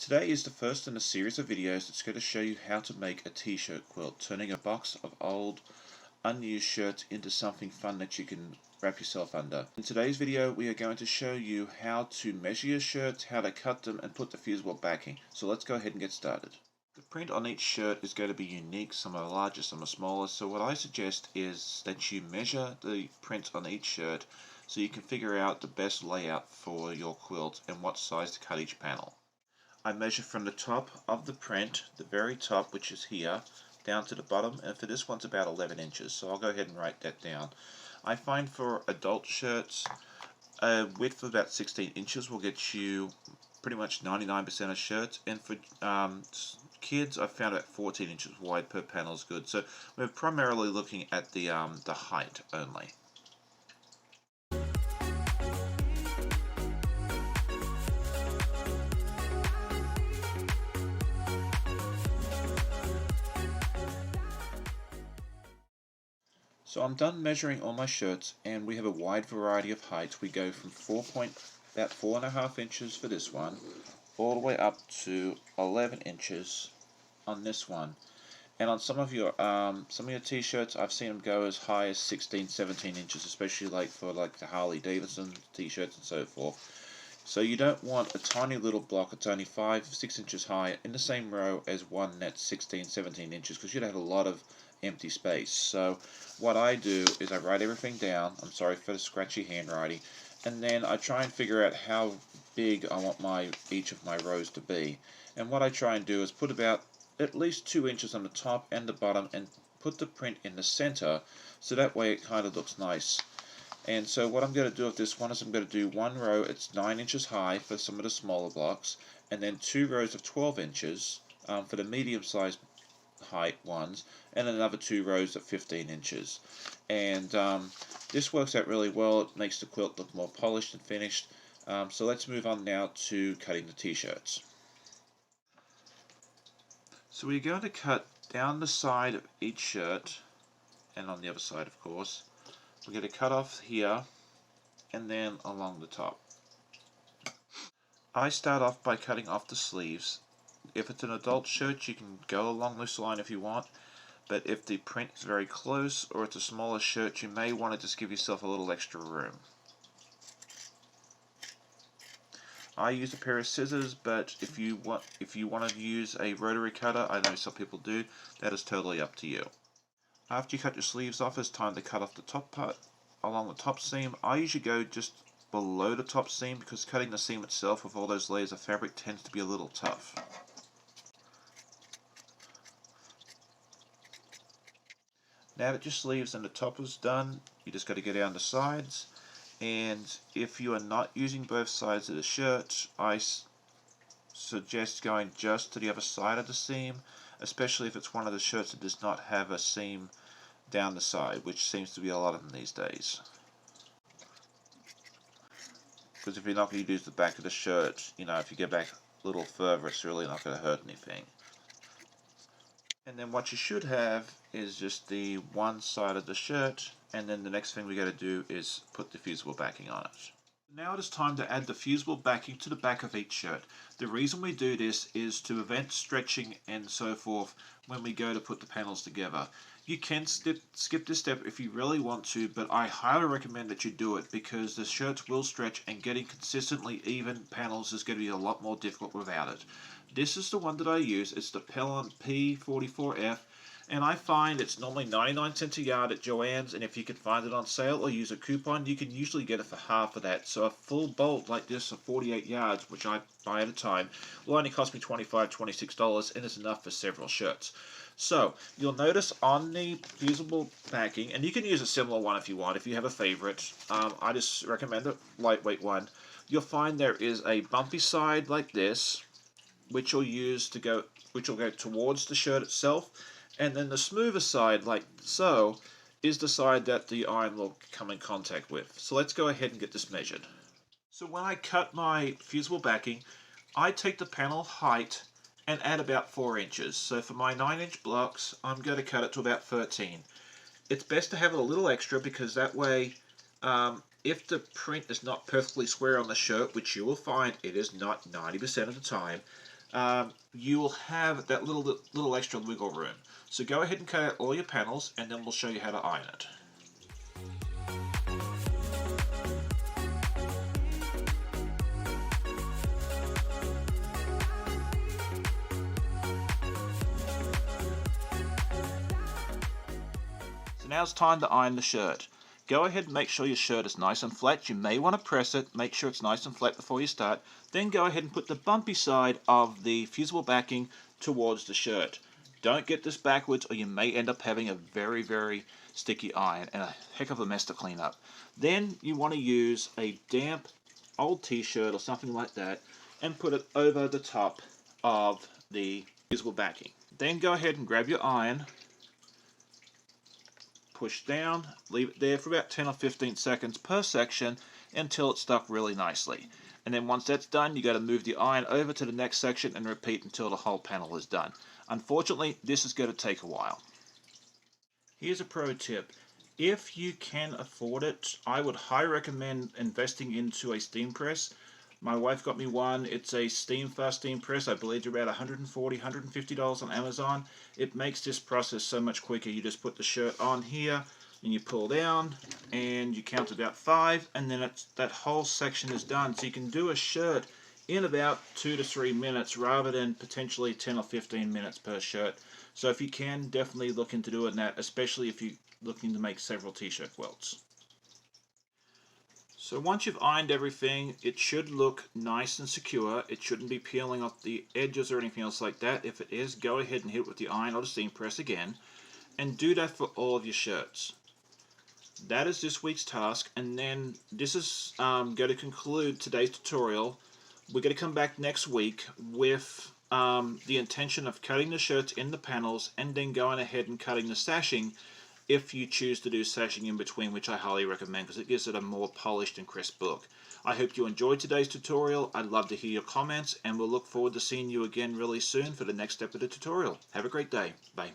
Today is the first in a series of videos that's going to show you how to make a t-shirt quilt, turning a box of old unused shirts into something fun that you can wrap yourself under. In today's video we are going to show you how to measure your shirts, how to cut them and put the fusible backing. So let's go ahead and get started. The print on each shirt is going to be unique, some are larger, some are smaller, so what I suggest is that you measure the print on each shirt so you can figure out the best layout for your quilt and what size to cut each panel. I measure from the top of the print, the very top, which is here, down to the bottom, and for this one's about 11 inches, so I'll go ahead and write that down. I find for adult shirts, a width of about 16 inches will get you pretty much 99% of shirts, and for kids I found about 14 inches wide per panel is good. So we're primarily looking at the height only. So I'm done measuring all my shirts, and we have a wide variety of heights. We go from about 4.5 inches for this one, all the way up to 11 inches on this one. And on some of your t-shirts, I've seen them go as high as 16, 17 inches, especially for the Harley Davidson t-shirts and so forth. So you don't want a tiny little block that's only 5-6 inches high in the same row as one that's 16, 17 inches, because you'd have a lot of empty space. So what I do is I write everything down. I'm sorry for the scratchy handwriting, and then I try and figure out how big I want each of my rows to be. And what I try and do is put about at least 2 inches on the top and the bottom and put the print in the center, so that way it kind of looks nice. And so what I'm going to do with this one is I'm going to do one row, it's 9 inches high for some of the smaller blocks, and then 2 rows of 12 inches for the medium sized height ones, and another 2 rows of 15 inches. And this works out really well. It makes the quilt look more polished and finished. So let's move on now to cutting the t-shirts. So we're going to cut down the side of each shirt, and on the other side of course. We're going to cut off here and then along the top. I start off by cutting off the sleeves. If it's an adult shirt, you can go along this line if you want, but if the print is very close or it's a smaller shirt, you may want to just give yourself a little extra room. I use a pair of scissors, but if you want to use a rotary cutter, I know some people do, that is totally up to you. After you cut your sleeves off, it's time to cut off the top part along the top seam. I usually go just below the top seam because cutting the seam itself with all those layers of fabric tends to be a little tough. Now that your sleeves and the top is done, you just got to go down the sides, and if you are not using both sides of the shirt, I suggest going just to the other side of the seam, especially if it's one of the shirts that does not have a seam down the side, which seems to be a lot of them these days. Because if you're not going to use the back of the shirt, if you get back a little further, it's really not going to hurt anything. And then what you should have is just the one side of the shirt, and then the next thing we got to do is put the fusible backing on it. Now it is time to add the fusible backing to the back of each shirt. The reason we do this is to prevent stretching and so forth when we go to put the panels together. You can skip this step if you really want to, but I highly recommend that you do it because the shirts will stretch and getting consistently even panels is going to be a lot more difficult without it. This is the one that I use. It's the Pellon P44F, and I find it's normally 99 cents a yard at Joann's, and if you can find it on sale or use a coupon, you can usually get it for half of that. So a full bolt like this of 48 yards, which I buy at a time, will only cost me $25, $26, and it's enough for several shirts. So you'll notice on the fusible backing, and you can use a similar one if you want, if you have a favorite. I just recommend a lightweight one. You'll find there is a bumpy side like this, which will go towards the shirt itself, and then the smoother side, like so, is the side that the iron will come in contact with. So let's go ahead and get this measured. So when I cut my fusible backing, I take the panel height and add about 4 inches. So for my 9-inch blocks, I'm going to cut it to about 13. It's best to have it a little extra because that way, if the print is not perfectly square on the shirt, which you will find it is not 90% of the time, you will have that little extra wiggle room. So go ahead and cut out all your panels, and then we'll show you how to iron it. So now it's time to iron the shirt. Go ahead and make sure your shirt is nice and flat. You may want to press it, make sure it's nice and flat before you start. Then go ahead and put the bumpy side of the fusible backing towards the shirt. Don't get this backwards, or you may end up having a very, very sticky iron and a heck of a mess to clean up. Then you want to use a damp old t-shirt or something like that and put it over the top of the fusible backing. Then go ahead and grab your iron, push down, leave it there for about 10 or 15 seconds per section until it's stuck really nicely. And then once that's done, you got to move the iron over to the next section and repeat until the whole panel is done. Unfortunately, this is going to take a while. Here's a pro tip. If you can afford it, I would highly recommend investing into a steam press. My wife got me one. It's a fast steam press. I believe it's about $140, $150 on Amazon. It makes this process so much quicker. You just put the shirt on here, and you pull down, and you count about 5, and then that whole section is done. So you can do a shirt in about 2 to 3 minutes rather than potentially 10 or 15 minutes per shirt. So if you can, definitely look into doing that, especially if you're looking to make several t-shirt quilts. So once you've ironed everything, it should look nice and secure. It shouldn't be peeling off the edges or anything else like that. If it is, go ahead and hit it with the iron or the steam press again, and do that for all of your shirts. That is this week's task, and then this is going to conclude today's tutorial. We're going to come back next week with the intention of cutting the shirts in the panels and then going ahead and cutting the sashing if you choose to do sashing in between, which I highly recommend because it gives it a more polished and crisp look. I hope you enjoyed today's tutorial. I'd love to hear your comments, and we'll look forward to seeing you again really soon for the next step of the tutorial. Have a great day. Bye.